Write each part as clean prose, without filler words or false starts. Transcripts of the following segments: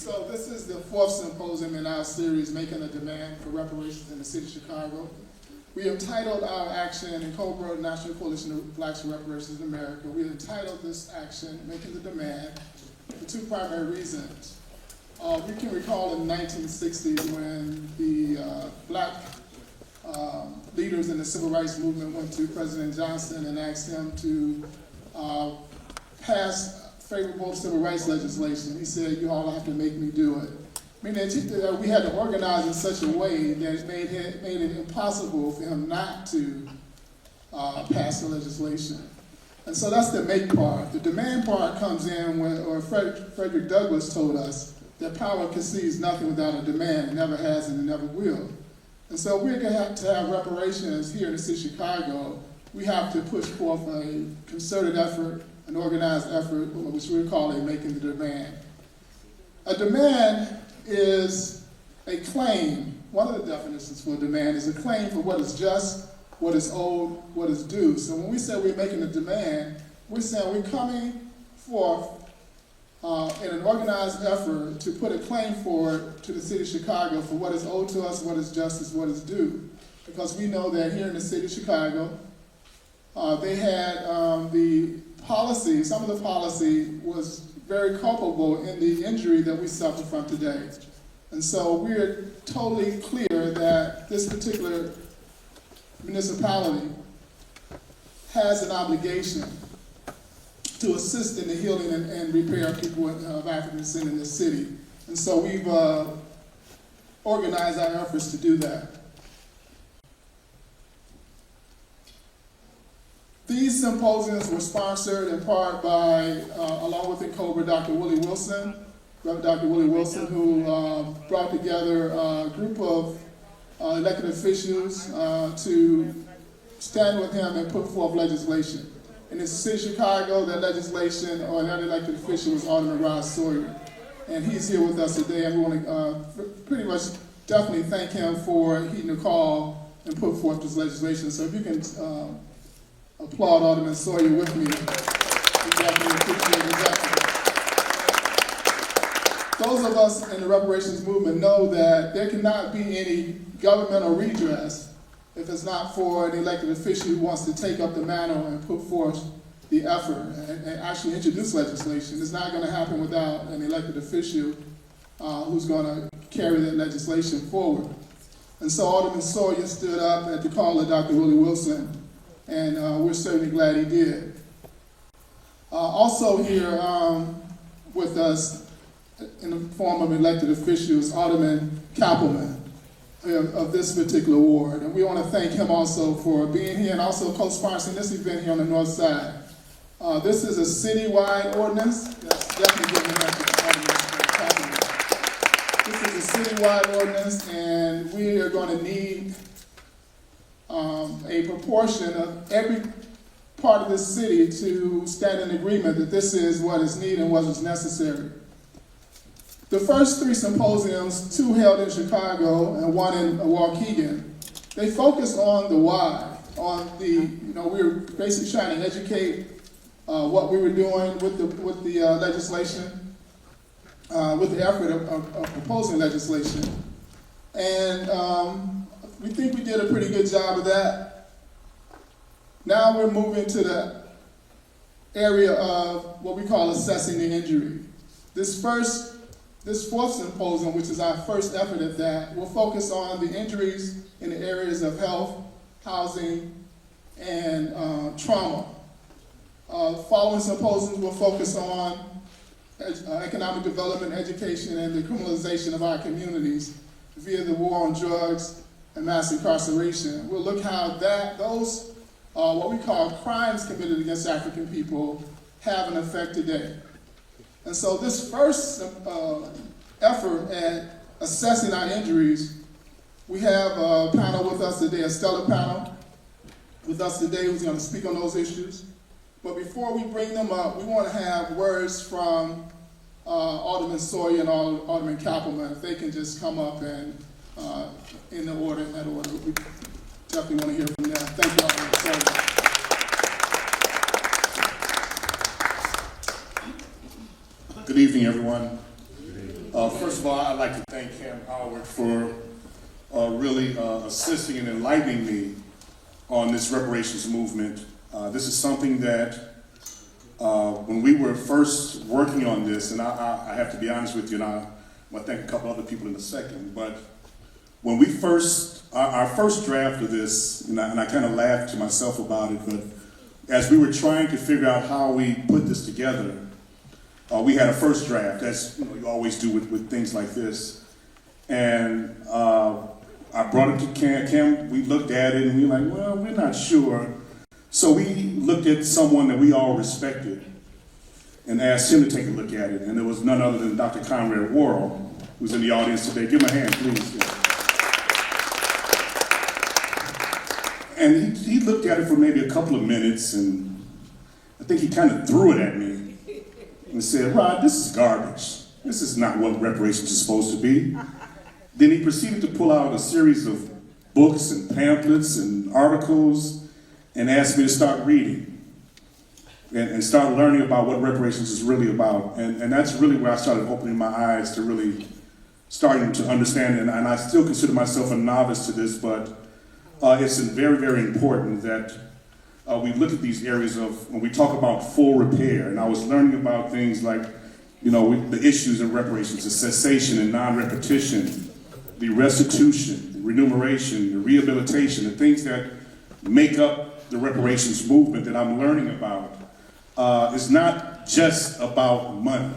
So this is the fourth symposium in our series, Making a Demand for Reparations in the City of Chicago. We have titled our action in COBRA, National Coalition of Blacks for Reparations in America. We have entitled this action, Making the Demand, for two primary reasons. We can recall in the 1960s when the black leaders in the civil rights movement went to President Johnson and asked him to pass favorable civil rights legislation. He said, "You all have to make me do it." I mean, we had to organize in such a way that it made it impossible for him not to pass the legislation. And so that's the make part. The demand part comes in when, Frederick Douglass told us that power concedes nothing without a demand. It never has and it never will. And so we're going to have reparations here in the city of Chicago. We have to push forth a concerted effort, an organized effort, which we call making the demand. A demand is a claim. One of the definitions for a demand is a claim for what is just, what is owed, what is due. So when we say we're making a demand, we're saying we're coming forth in an organized effort to put a claim forward to the city of Chicago for what is owed to us, what is justice, what is due. Because we know that here in the city of Chicago, they had the policy, some of the policy was very culpable in the injury that we suffer from today. And so we're totally clear that this particular municipality has an obligation to assist in the healing and repair of people of African descent in this city. And so we've organized our efforts to do that. These symposiums were sponsored in part by, along with the COBRA, Dr. Willie Wilson, Reverend Dr. Willie Wilson, who brought together a group of elected officials to stand with him and put forth legislation. In the city of Chicago, that legislation, or that elected official, was Alderman Ross Sawyer. And he's here with us today, and we want to pretty much definitely thank him for heeding the call and put forth this legislation. So if you can applaud Alderman Sawyer with me. We definitely appreciate it. Those of us in the reparations movement know that there cannot be any governmental redress if it's not for an elected official who wants to take up the mantle and put forth the effort and actually introduce legislation. It's not going to happen without an elected official who's going to carry that legislation forward. And so Alderman Sawyer stood up at the call of Dr. Willie Wilson, and we're certainly glad he did. Also here with us in the form of elected officials, Alderman Kappelman of this particular ward. And we want to thank him also for being here and also co-sponsoring this event here on the north side. This is a citywide ordinance. Yes, definitely giving it to Alderman Kappelman. This is a citywide ordinance, and we are going to need a proportion of every part of the city to stand in agreement that this is what is needed and what is necessary. The first three symposiums, two held in Chicago and one in Waukegan, they focused on the why, on the, we were basically trying to educate what we were doing with the legislation, with the effort of proposing legislation. And we think we did a pretty good job of that. Now we're moving to the area of what we call assessing the injury. This fourth symposium, which is our first effort at that, will focus on the injuries in the areas of health, housing, and trauma. Following symposiums will focus on economic development, education, and the criminalization of our communities via the war on drugs and mass incarceration. We'll look how those what we call crimes committed against African people have an effect today. And so this first effort at assessing our injuries, we have a panel with us today, a stellar panel with us today who's going to speak on those issues. But before we bring them up, we want to have words from Alderman Sawyer and Alderman Kappelman, if they can just come up and in that order. We definitely want to hear from them. Thank you, Alderman Sawyer. Good evening, everyone. First of all, I'd like to thank Cam Howard for really assisting and enlightening me on this reparations movement. This is something that when we were first working on this, and I have to be honest with you, and I'm going to thank a couple other people in a second, but when we our first draft of this, and I kind of laughed to myself about it, but as we were trying to figure out how we put this together, we had a first draft, as you always do with things like this. And I brought it to Cam, we looked at it, and we were like, well, we're not sure. So we looked at someone that we all respected and asked him to take a look at it. And there was none other than Dr. Conrad Worrell, who's in the audience today. Give him a hand, please. And he looked at it for maybe a couple of minutes, and I think he kind of threw it at me and said, Rod, this is garbage. This is not what reparations is supposed to be. Then he proceeded to pull out a series of books and pamphlets and articles and asked me to start reading and start learning about what reparations is really about. And that's really where I started opening my eyes to really starting to understand it. And I still consider myself a novice to this, but it's very, very important that we look at these areas of, when we talk about full repair, and I was learning about things like, the issues of reparations, the cessation and non-repetition, the restitution, the remuneration, the rehabilitation, the things that make up the reparations movement that I'm learning about. It's not just about money.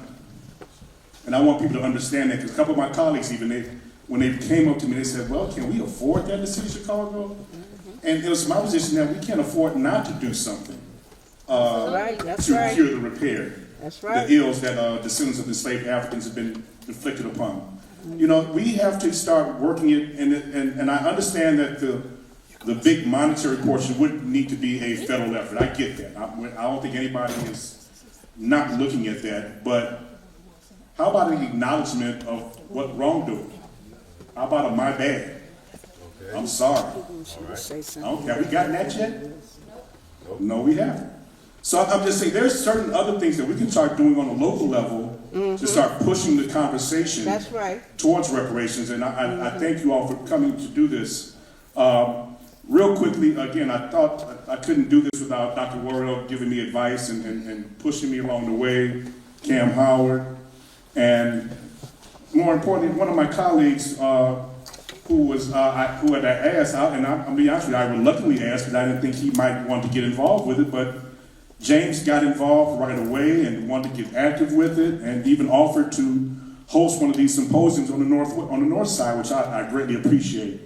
And I want people to understand that, because a couple of my colleagues even, when they came up to me, they said, well, can we afford that in the city of Chicago? And it was my position that we can't afford not to do something to cure the repair. That's right. The ills that descendants of enslaved Africans have been inflicted upon. We have to start working it, and I understand that the big monetary portion would need to be a federal effort. I get that. I don't think anybody is not looking at that, but how about an acknowledgement of what wrongdoing? How about a my bad? Okay. I'm sorry. Have we gotten that yet? No, we haven't. So I'm just saying there's certain other things that we can start doing on a local level to start pushing the conversation towards reparations. And I thank you all for coming to do this. Real quickly, again, I thought I couldn't do this without Dr. Worrell giving me advice and pushing me along the way, Cam Howard, and more importantly, one of my colleagues who had asked, and I'll be honest with you, I reluctantly asked because I didn't think he might want to get involved with it, but James got involved right away and wanted to get active with it, and even offered to host one of these symposiums on the north side, which I greatly appreciate.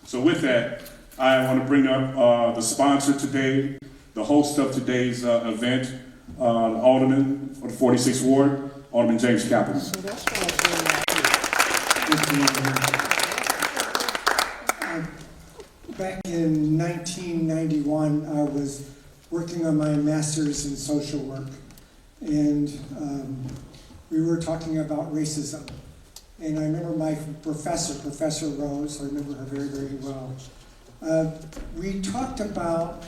So with that, I want to bring up the sponsor today, the host of today's event, Alderman for the 46th Ward, Alderman James Kappelman. So that's back in 1991, I was working on my master's in social work, and we were talking about racism. And I remember my Professor Rose, I remember her very, very well. We talked about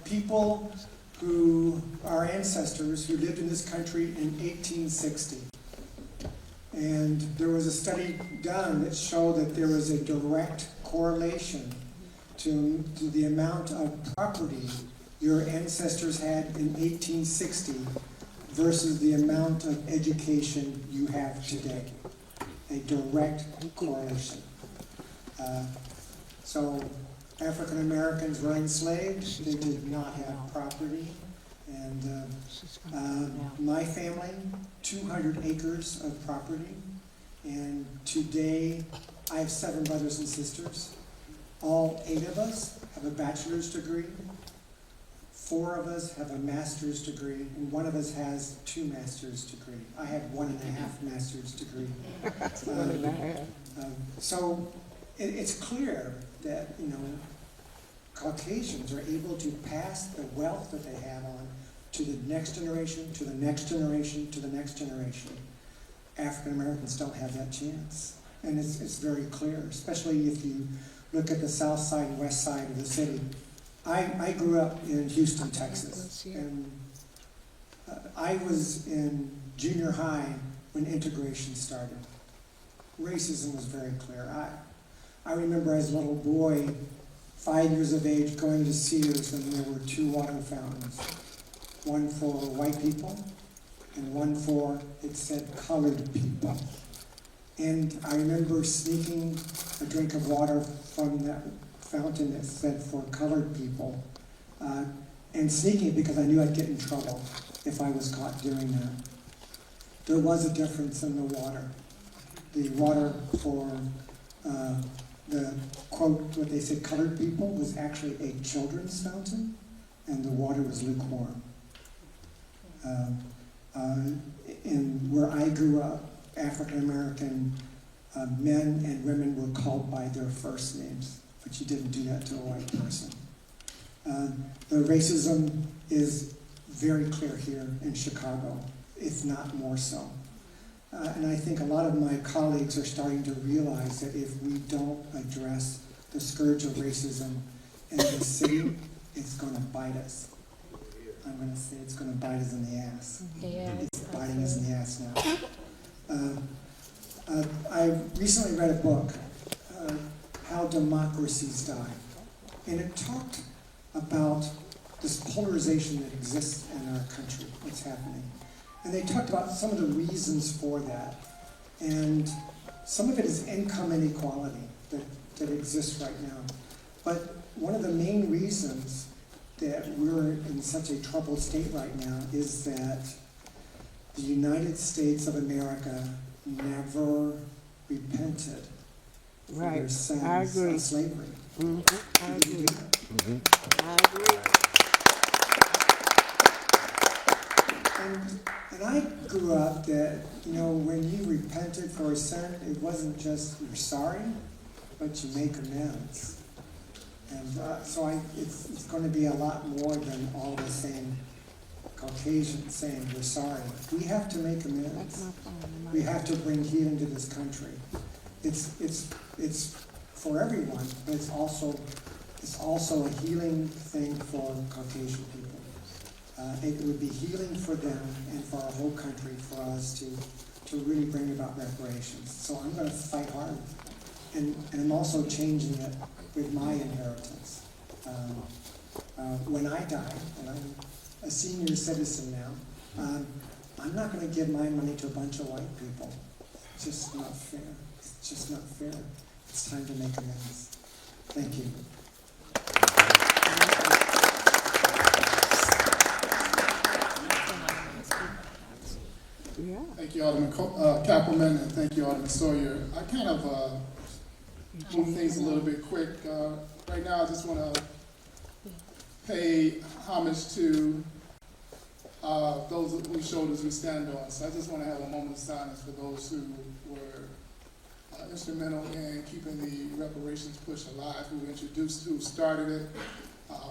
people who, our ancestors, who lived in this country in 1860. And there was a study done that showed that there was a direct correlation to the amount of property your ancestors had in 1860 versus the amount of education you have today. A direct correlation. So African Americans were enslaved, they did not have property. And my family, 200 acres of property. And today, I have 7 brothers and sisters. All 8 of us have a bachelor's degree. 4 of us have a master's degree, and 1 of us has 2 master's degrees. I have 1.5 master's degree. So it's clear that, Caucasians are able to pass the wealth that they have on to the next generation, to the next generation, to the next generation. African Americans don't have that chance. And it's very clear, especially if you look at the south side and west side of the city. I grew up in Houston, Texas, and I was in junior high when integration started. racism was very clear. I remember as a little boy, 5 years of age, going to Sears, and there were two water fountains. One for white people, and one for, it said, colored people. And I remember sneaking a drink of water from that fountain that said for colored people, and sneaking it because I knew I'd get in trouble if I was caught doing that. There was a difference in the water. The water for the, quote, what they said, colored people, was actually a children's fountain, and the water was lukewarm. And where I grew up, African American men and women were called by their first names, but you didn't do that to a white person. The racism is very clear here in Chicago, if not more so. And I think a lot of my colleagues are starting to realize that if we don't address the scourge of racism in the city, it's going to bite us. I'm going to say it's going to bite us in the ass. Yeah, It's biting us in the ass now. I recently read a book, How Democracies Die, and it talked about this polarization that exists in our country, what's happening. And they talked about some of the reasons for that. And some of it is income inequality that exists right now. But one of the main reasons that we're in such a troubled state right now is that the United States of America never repented for their Right, sins I agree. of slavery. I agree. I agree. And I grew up that, when you repented for a sin, it wasn't just you're sorry, but you make amends. And so it's going to be a lot more than all the same Caucasians saying we're sorry. We have to make amends. We have to bring healing to this country. It's for everyone, but it's also a healing thing for Caucasian people. It would be healing for them and for our whole country for us to really bring about reparations. So I'm going to fight hard. And I'm also changing it with my inheritance. When I die, and I'm a senior citizen now, I'm not going to give my money to a bunch of white people. It's just not fair. It's just not fair. It's time to make amends. Thank you. Yeah. Thank you, Alderman Kappelman, and thank you, Alderman Sawyer. I kind of move things a little bit quick. Right now, I just want to pay homage to those whose shoulders we stand on. So I just want to have a moment of silence for those who were instrumental in keeping the reparations push alive, who started it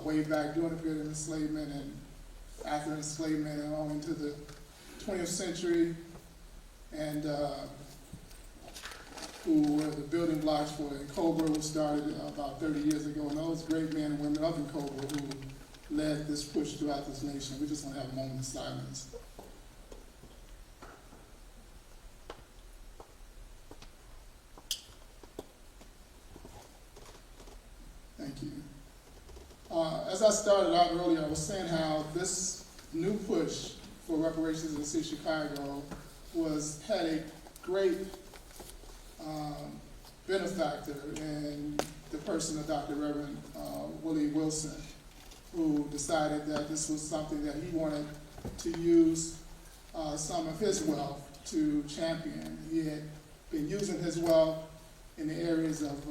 way back during the period of enslavement and after enslavement and on into the 20th century, and who were the building blocks for it. COBRA was started about 30 years ago, and those great men and women up in COBRA who led this push throughout this nation. We just want to have a moment of silence. Thank you. As I started out earlier, I was saying how this new push for reparations in the city of Chicago had a great benefactor in the person of Dr. Reverend Willie Wilson, who decided that this was something that he wanted to use some of his wealth to champion. He had been using his wealth in the areas of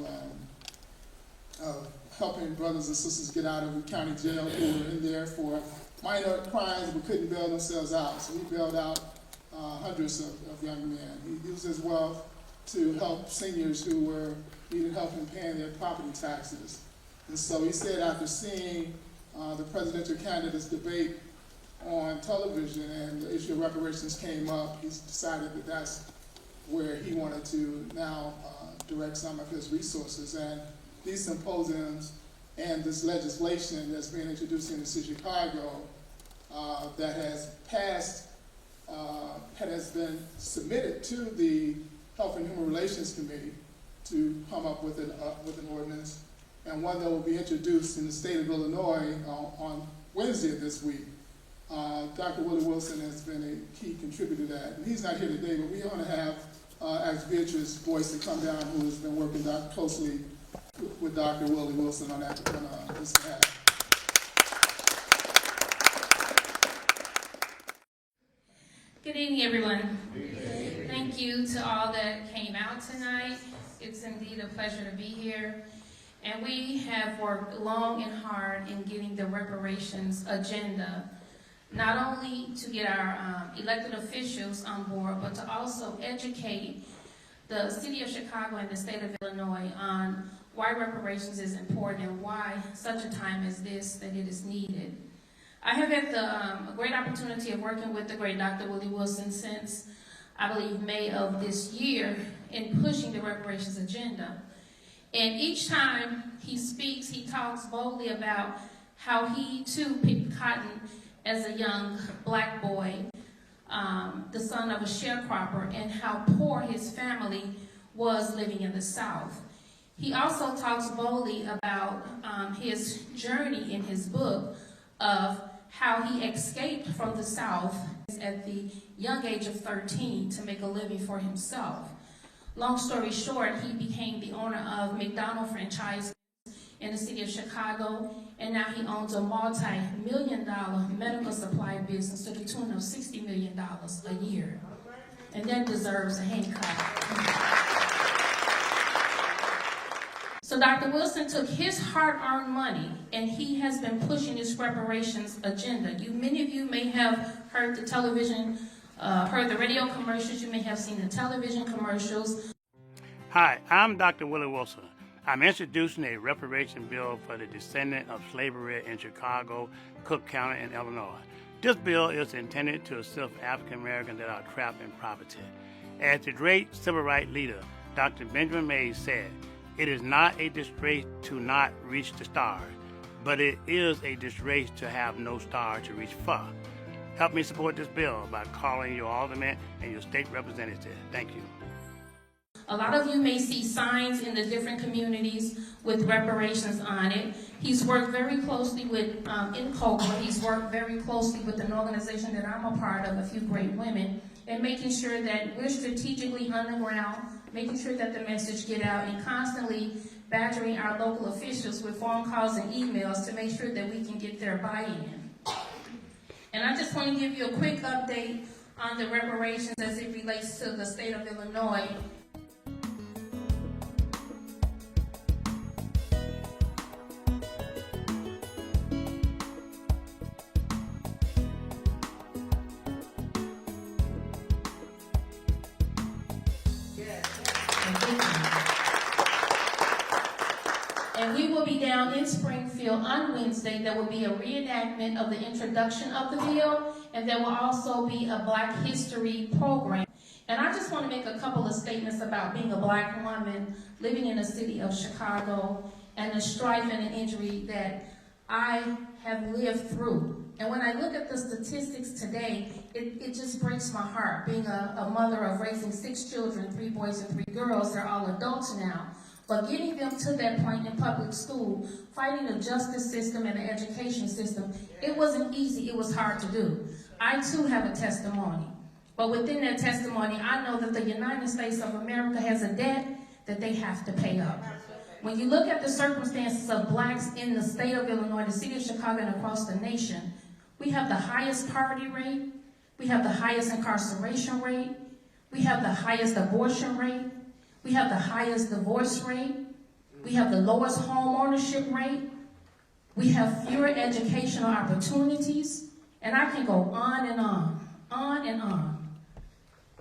helping brothers and sisters get out of the county jail who were in there for minor crimes but couldn't bail themselves out. So he bailed out hundreds of young men. He used his wealth to help seniors who needed help in paying their property taxes. And so he said, after seeing the presidential candidates debate on television and the issue of reparations came up, he decided that that's where he wanted to now direct some of his resources. And these symposiums and this legislation that's being introduced in the city of Chicago that has passed, has been submitted to the Health and Human Relations Committee to come up with an ordinance, and one that will be introduced in the state of Illinois on Wednesday of this week. Dr. Willie Wilson has been a key contributor to that. And he's not here today, but we want to have ask Beatrice Boyce to come down, who has been working closely with Dr. Willie Wilson on that this matter. Good evening, everyone. Thank you to all that came out tonight. It's indeed a pleasure to be here. And we have worked long and hard in getting the reparations agenda, not only to get our elected officials on board, but to also educate the city of Chicago and the state of Illinois on why reparations is important and why such a time as this that it is needed. I have had the great opportunity of working with the great Dr. Willie Wilson since, I believe, May of this year in pushing the reparations agenda. And each time he speaks, he talks boldly about how he too picked cotton as a young black boy, the son of a sharecropper, and how poor his family was living in the South. He also talks boldly about his journey in his book of how he escaped from the South at the young age of 13 to make a living for himself. Long story short, he became the owner of McDonald's franchise in the city of Chicago, and now he owns a multi-million-dollar medical supply business to the tune of $60 million a year. And that deserves a handclap. So Dr. Wilson took his hard-earned money, and he has been pushing this reparations agenda. Many of you may have heard the television, heard the radio commercials. You may have seen the television commercials. Hi, I'm Dr. Willie Wilson. I'm introducing a reparation bill for the descendant of slavery in Chicago, Cook County, and Illinois. This bill is intended to assist African Americans that are trapped in poverty. As the great civil rights leader, Dr. Benjamin Mays, said, "It is not a disgrace to not reach the stars, but it is a disgrace to have no star to reach for." Help me support this bill by calling your alderman and your state representative. Thank you. A lot of you may see signs in the different communities with reparations on it. He's worked very closely with, in COBRA, he's worked very closely with an organization that I'm a part of, A Few Great Women, and making sure that we're strategically on the ground, making sure that the message get out, and constantly badgering our local officials with phone calls and emails to make sure that we can get their buy-in. And I just want to give you a quick update on the reparations as it relates to the state of Illinois. And we will be down in Springfield on Wednesday. There will be a reenactment of the introduction of the bill, and there will also be a Black History program. And I just want to make a couple of statements about being a black woman living in the city of Chicago and the strife and the injury that I have lived through. And when I look at the statistics today, it just breaks my heart. Being a mother of raising 6 children, 3 boys and 3 girls, they're all adults now. But getting them to that point in public school, fighting the justice system and the education system, it wasn't easy, it was hard to do. I too have a testimony. But within that testimony, I know that the United States of America has a debt that they have to pay up. When you look at the circumstances of blacks in the state of Illinois, the city of Chicago, and across the nation, we have the highest poverty rate, we have the highest incarceration rate, we have the highest abortion rate, we have the highest divorce rate, we have the lowest home ownership rate, we have fewer educational opportunities, and I can go on and on and on.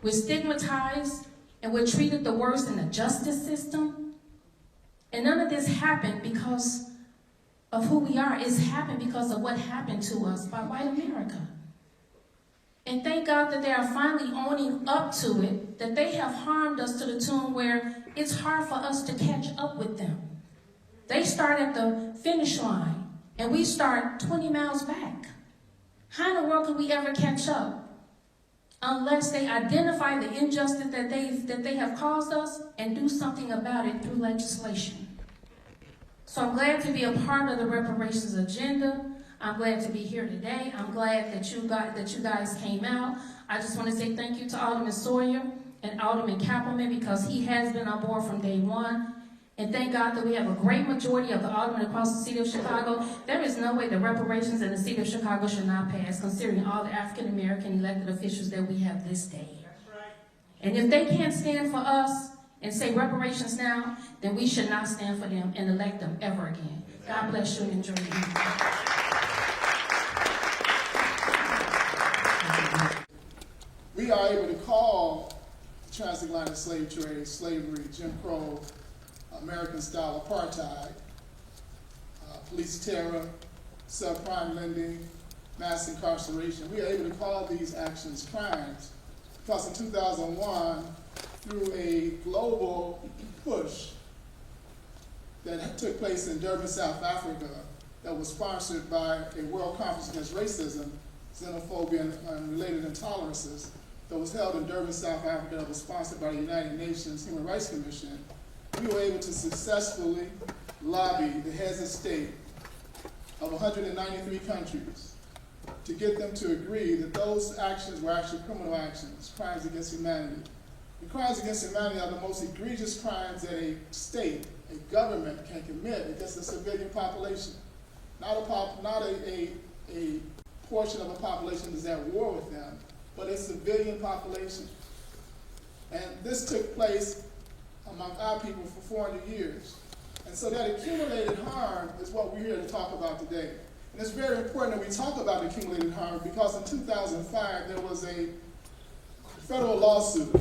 We're stigmatized and we're treated the worst in the justice system. And none of this happened because of who we are. It's happened because of what happened to us by white America. And thank God that they are finally owning up to it, that they have harmed us to the tune where it's hard for us to catch up with them. They start at the finish line, and we start 20 miles back. How in the world can we ever catch up? unless they identify the injustice that they have caused us and do something about it through legislation. So I'm glad to be a part of the reparations agenda. I'm glad to be here today. I'm glad that you guys came out. I just want to say thank you to Alderman Sawyer and Alderman Kappelman, because he has been on board from day one. And thank God that we have a great majority of the aldermen across the city of Chicago. There is no way that reparations in the city of Chicago should not pass, considering all the African American elected officials that we have this day. That's right. And if they can't stand for us and say reparations now, then we should not stand for them and elect them ever again. God bless you and enjoy your evening. We are able to call the transatlantic slave trade, slavery, Jim Crow, American-style apartheid, police terror, subprime lending, mass incarceration. We are able to call these actions crimes because in 2001, through a global push that took place in Durban, South Africa, that was sponsored by a World Conference Against Racism, Xenophobia, and related intolerances, that was held in Durban, South Africa, that was sponsored by the United Nations Human Rights Commission. We were able to successfully lobby the heads of state of 193 countries to get them to agree that those actions were actually criminal actions, crimes against humanity. The crimes against humanity are the most egregious crimes that a state, a government can commit against a civilian population. Not a portion of a population that's at war with them, but a civilian population. And this took place among our people for 400 years. And so that accumulated harm is what we're here to talk about today. And it's very important that we talk about accumulated harm because in 2005 there was a federal lawsuit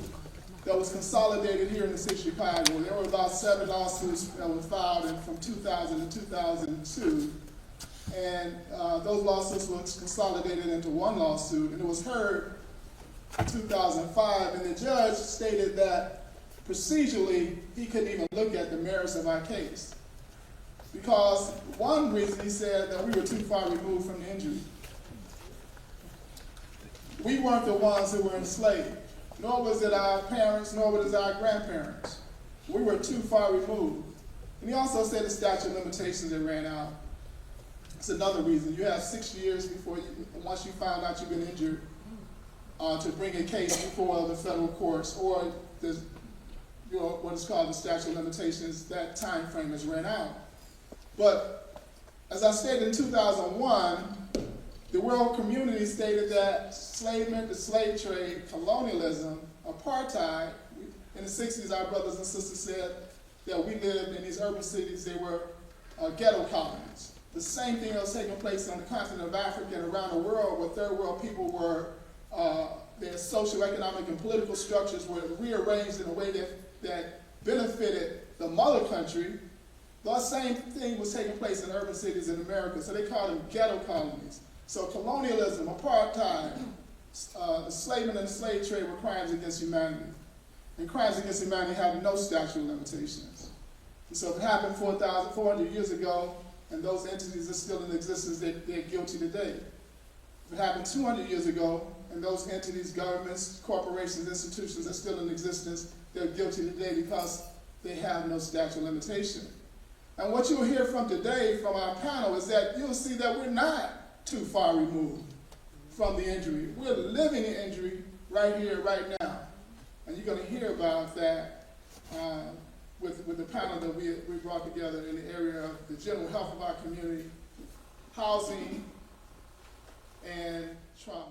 that was consolidated here in the city of Chicago. There were about 7 lawsuits that were filed from 2000 to 2002. And those lawsuits were consolidated into one lawsuit, and it was heard in 2005, and the judge stated that procedurally, he couldn't even look at the merits of our case. Because one reason he said that we were too far removed from the injury. We weren't the ones who were enslaved, nor was it our parents, nor was it our grandparents. We were too far removed. And he also said the statute of limitations that ran out. It's another reason. You have 6 years before once you found out you've been injured, to bring a case before the federal courts, or the what is called the statute of limitations, that time frame has ran out. But as I stated in 2001, the world community stated that enslavement, the slave trade, colonialism, apartheid, in the 60s our brothers and sisters said that we lived in these urban cities, they were ghetto colonies. The same thing that was taking place on the continent of Africa and around the world, where third world people were, their social, economic, and political structures were rearranged in a way that benefited the mother country. The same thing was taking place in urban cities in America, so they called them ghetto colonies. So colonialism, apartheid, enslavement and the slave trade were crimes against humanity. And crimes against humanity have no statute of limitations. And so if it happened 400 years ago, and those entities are still in existence, they're guilty today. If it happened 200 years ago, and those entities, governments, corporations, institutions are still in existence, they're guilty today because they have no statute of limitation. And what you'll hear from today from our panel is that you'll see that we're not too far removed from the injury. We're living the injury right here, right now. And you're going to hear about that with the panel that we brought together in the area of the general health of our community, housing, and trauma.